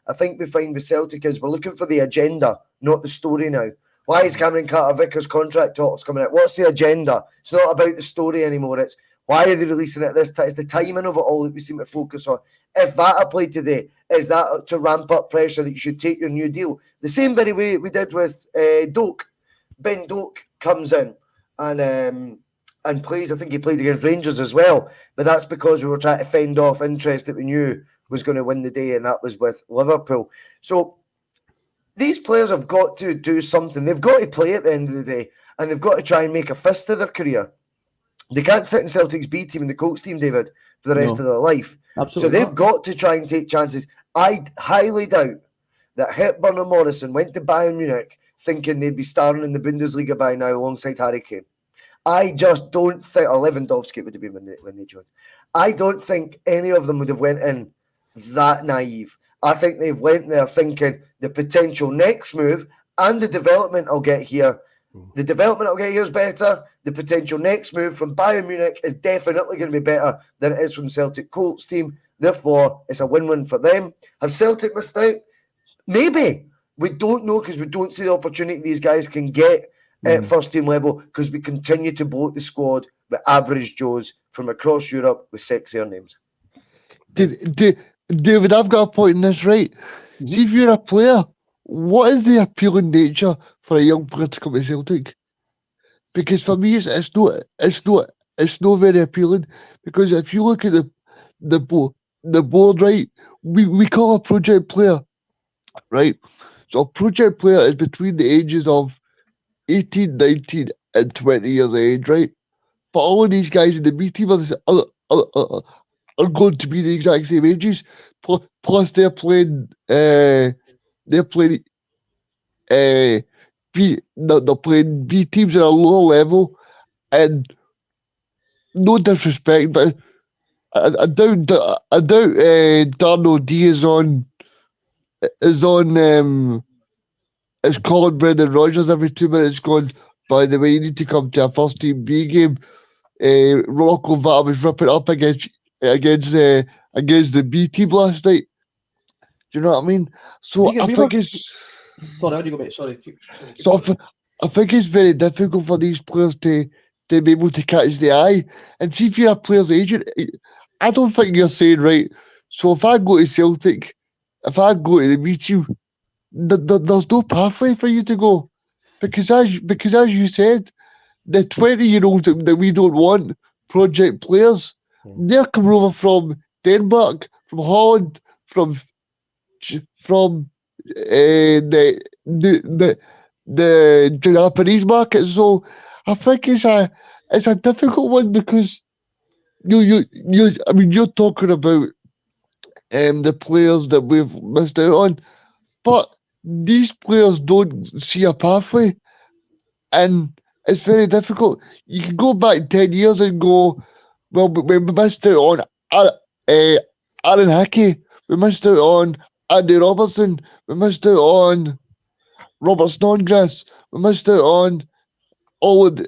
I think we find with Celtic is we're looking for the agenda, not the story now. Why is Cameron Carter-Vickers' contract talks coming out? What's the agenda? It's not about the story anymore. It's why are they releasing it this time? It's the timing of it all that we seem to focus on. If Vata played today, is that to ramp up pressure that you should take your new deal? The same very way we did with Doak. Ben Doak comes in and plays. I think he played against Rangers as well. But that's because we were trying to fend off interest that we knew was going to win the day, and that was with Liverpool. So these players have got to do something. They've got to play at the end of the day, and they've got to try and make a fist of their career. They can't sit in Celtic's B team and the Colts team, David, for the rest of their life. Absolutely. So they've got to try and take chances. I highly doubt that Hepburn and Morrison went to Bayern Munich thinking they'd be starring in the Bundesliga by now alongside Harry Kane. I just don't think, or Lewandowski would have been when they joined. I don't think any of them would have went in that naive. I think they've went there thinking the potential next move and the development I'll get here. The development I'll get here is better. The potential next move from Bayern Munich is definitely going to be better than it is from Celtic Colts team. Therefore, it's a win-win for them. Have Celtic missed out? Maybe. We don't know because we don't see the opportunity these guys can get at first team level because we continue to bloat the squad with average Joes from across Europe with sexier names. David, I've got a point in this, right? See, if you're a player, what is the appealing nature for a young player to come to Celtic? Because for me, it's not very appealing. Because if you look at the board, right, we call a project player, right? So a project player is between the ages of 18, 19, and 20 years of age, right? But all of these guys in the B team are going to be the exact same ages. Plus, they're playing. They're playing. They're playing B teams at a lower level, and no disrespect, but I doubt Darno D is on is calling Brendan Rodgers every 2 minutes going, by the way, you need to come to a first team B game. Rocco Vata was ripping up against the B team last night. Do you know what I mean? So I think it's sorry, how do you go back? Sorry, keep so I think it's very difficult for these players to be able to catch the eye. And see, if you're a player's agent, I don't think you're saying, right, so if I go to Celtic, if I go to the B team, there's no pathway for you to go. Because as you said, the 20-year-olds that we don't want, project players, they're coming over from Denmark, from Holland, from the Japanese market. So I think it's a difficult one because you're talking about the players that we've missed out on, but these players don't see a pathway, and it's very difficult. You can go back 10 years and go, well, we missed out on Aaron Hickey, we missed out on Andy Robertson, we missed out on Robert Snodgrass, we missed out on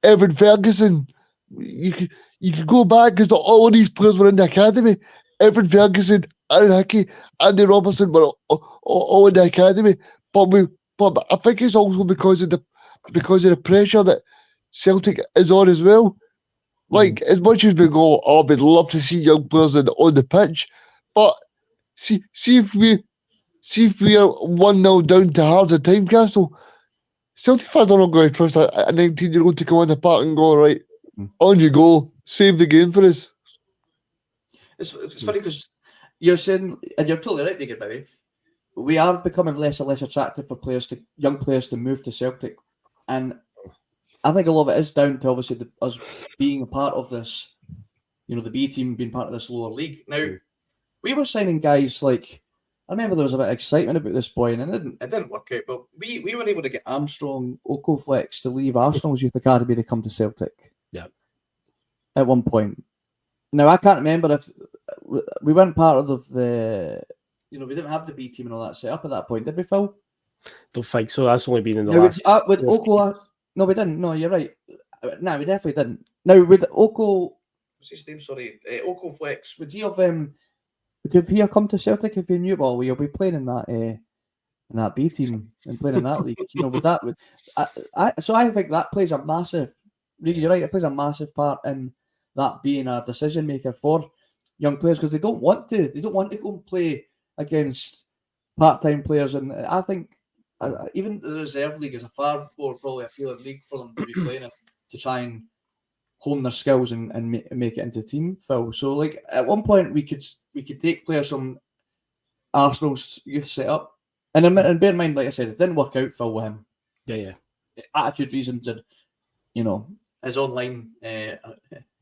Evan Ferguson. You could go back because all of these players were in the academy. Evan Ferguson, Aaron Hickey, Andy Robertson were all in the academy. But I think it's also because of the pressure that Celtic is on as well. Like, as much as we go, we'd love to see young players on the pitch, but see if we are 1-0 down to Hearts at Tynecastle, Celtic fans are not going to trust a 19-year-old to come on the park and go, right, on you go, save the game for us. It's funny because you're saying, and you're totally right, Megan, by the way, we are becoming less and less attractive for young players to move to Celtic. And I think a lot of it is down to obviously us being a part of this, the B team being part of this lower league. Now, we were signing guys like, I remember there was a bit of excitement about this boy, and it didn't work out, but we were able to get Armstrong Okoflex to leave Arsenal's youth academy to come to Celtic. Yeah. At one point. Now, I can't remember if we weren't part of we didn't have the B team and all that set up at that point, did we, Phil? Don't think so. That's only been in the last... With Oko... No, we didn't. No, you're right. No, we definitely didn't. Now, with Oko... What's his name? Sorry. Okoflex. Would he have come to Celtic if he knew, well, we'll be playing in that B team and playing in that league? So I think that plays a massive... Really, you're right. It plays a massive part in that being a decision maker for young players because they don't want to. They don't want to go and play against part-time players, and I think even the reserve league is a far more probably appealing league for them to be playing in, to try and hone their skills and make it into team, Phil. So like at one point we could take players from Arsenal's youth setup, and bear in mind, like I said, it didn't work out for him. Yeah. Attitude reasons and his online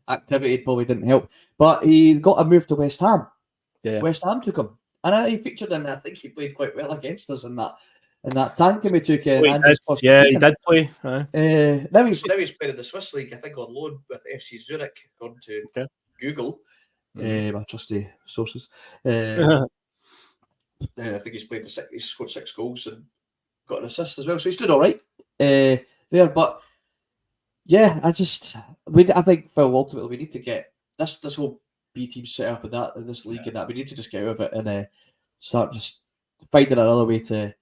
activity probably didn't help, but he got a move to West Ham. Yeah. West Ham took him, and he featured in. I think he played quite well against us in that tanking we took in. He did play. Now he's playing in the Swiss league. I think on loan with FC Zurich, according to Google, my trusty sources. I think he's played he's scored 6 goals and got an assist as well, so he's doing all right there. But yeah, I think Phil, ultimately we need to get this whole B team set up and this league and that. We need to just get out of it and start just finding another way to.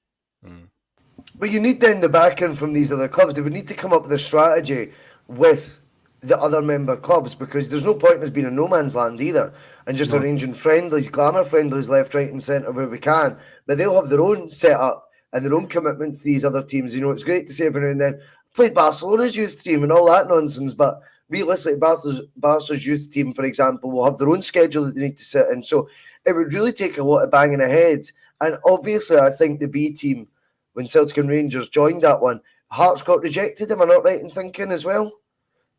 But you need then the backing from these other clubs. They would need to come up with a strategy with the other member clubs, because there's no point in us being in no man's land either and just arranging friendlies, glamour friendlies left, right and centre where we can. But they'll have their own setup and their own commitments to these other teams. It's great to see every now and then played Barcelona's youth team and all that nonsense, but realistically Barca's youth team, for example, will have their own schedule that they need to sit in. So it would really take a lot of banging ahead And obviously, I think the B team, when Celtic and Rangers joined that one, Hearts got rejected. Am I not right in thinking as well?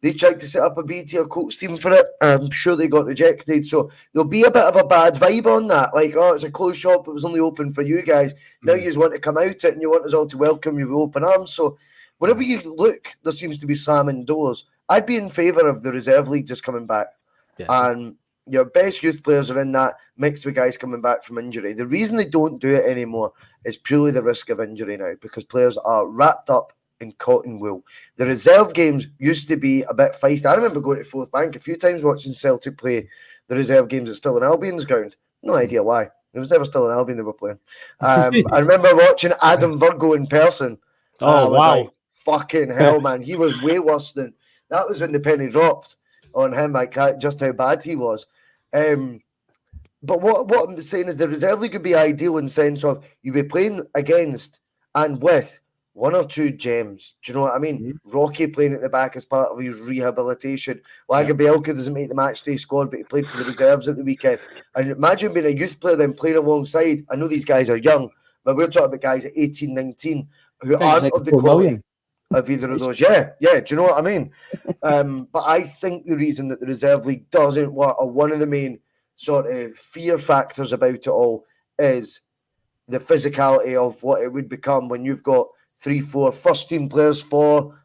They tried to set up a B tier coach team for it. I'm sure they got rejected. So there'll be a bit of a bad vibe on that. Like, oh, it's a closed shop. It was only open for you guys. Now you just want to come out it and you want us all to welcome you with open arms. So wherever you look, there seems to be slamming doors. I'd be in favour of the reserve league just coming back. Yeah. And your best youth players are in that mixed with guys coming back from injury. The reason they don't do it anymore is purely the risk of injury now, because players are wrapped up in cotton wool. The reserve games used to be a bit feisty. I remember going to Fourth Bank a few times watching Celtic play the reserve games at Still and Albion's ground. No idea why. It was never Still and Albion they were playing. I remember watching Adam Virgo in person. Oh, wow. Like, fucking hell, man. He was way worse than... That was when the penny dropped on him, like just how bad he was. But what I'm saying is the reserve league would be ideal in the sense of you'd be playing against and with one or two gems. Do you know what I mean? Mm-hmm. Rocky playing at the back as part of his rehabilitation. Lagerbielke doesn't make the match day squad, but he played for the reserves at the weekend. And imagine being a youth player then playing alongside. I know these guys are young, but we're talking about guys at 18, 19 who aren't of the quality of either of those. Yeah. Do you know what I mean? But I think the reason that the reserve league doesn't work, or one of the main sort of fear factors about it all, is the physicality of what it would become when you've got 3-4 first team players for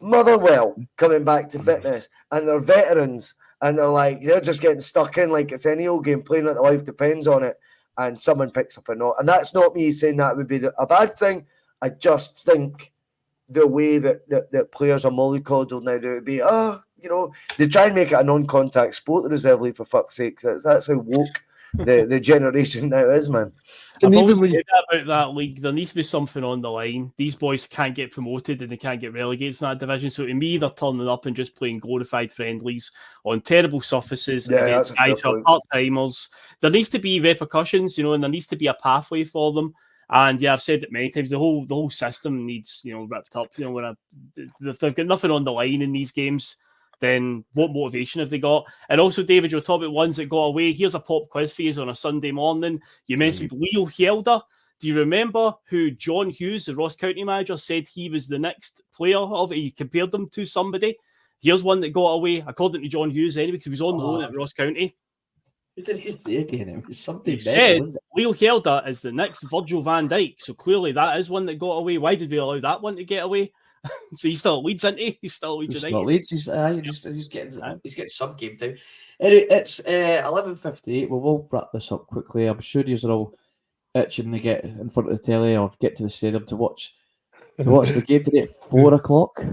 Motherwell coming back to fitness, and they're veterans, and they're just getting stuck in like it's any old game, playing like their life depends on it, and someone picks up a knot. And that's not me saying that would be a bad thing. I just think the way that players are mollycoddled now, it would be, they try and make it a non-contact sport, the reserve league, for fuck's sake. That's how woke the generation now is, man. I've always said about that league, there needs to be something on the line. These boys can't get promoted and they can't get relegated from that division. So to me, they're turning up and just playing glorified friendlies on terrible surfaces against guys who are part-timers. There needs to be repercussions, and there needs to be a pathway for them. And yeah, I've said it many times, the whole system needs, ripped up. If they've got nothing on the line in these games, then what motivation have they got? And also, David, you're talking about ones that got away. Here's a pop quiz for you on a Sunday morning. You mentioned Leo Hjelde. Do you remember who John Hughes, the Ross County manager, said he was the next player of it? He compared them to somebody. Here's one that got away, according to John Hughes anyway, because he was on loan at Ross County. What did he say again? It was something he said Leo Hjelde is the next Virgil van Dijk. So clearly that is one that got away. Why did we allow that one to get away? So he's still at Leeds, isn't he? He's still at Leeds United. Leeds. He's getting some game time. Anyway, it's 11:58. We'll wrap this up quickly. I'm sure you're all itching to get in front of the telly or get to the stadium to watch the game today at 4 o'clock.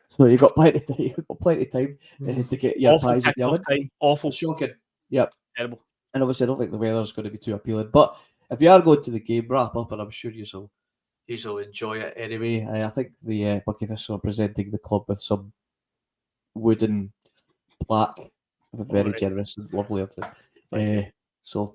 So you've got plenty of time to get your pies in the oven. Awful. Shocking. Yep. Terrible. And obviously I don't think the weather's going to be too appealing. But if you are going to the game, wrap up, and I'm sure you'll enjoy it anyway. I think the Buckie Thistle are presenting the club with some wooden plaque. Very generous and lovely of them. So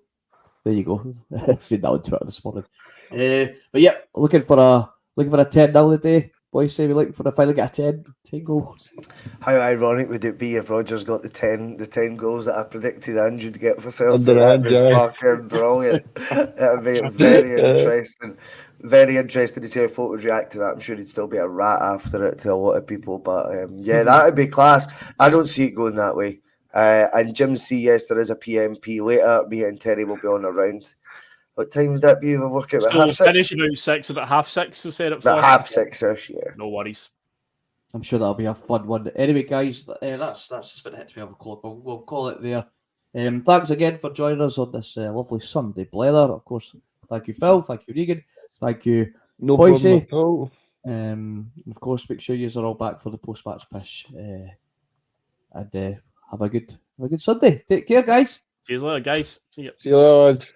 there you go. I've seen that on Twitter this morning. But yeah, looking for a 10-0 today. Boys say we looking for to finally get a 10 goals. How ironic would it be if Rodgers got the 10 goals that I predicted Andrew to get for Celtic? That'd be fucking brilliant. That would be very interesting. Very interesting to see how folk would react to that. I'm sure he'd still be a rat after it to a lot of people. But that would be class. I don't see it going that way. And Jim C, yes, there is a PMP later. Me and Terry will be on around. What time would that be? We'll work out about 6:30. Finish about 6, about 6:30. We said it for about 6:30, yeah. No worries. I'm sure that'll be a fun one. Anyway, guys, that's just when it hits 12 o'clock. We'll call it there. Thanks again for joining us on this lovely Sunday Blether. Of course, thank you, Phil. Thank you, Regan. Thank you, Bhoys. Of course, make sure you are all back for the post-match pish. And have a good Sunday. Take care, guys. See you later, guys. See you. See you later.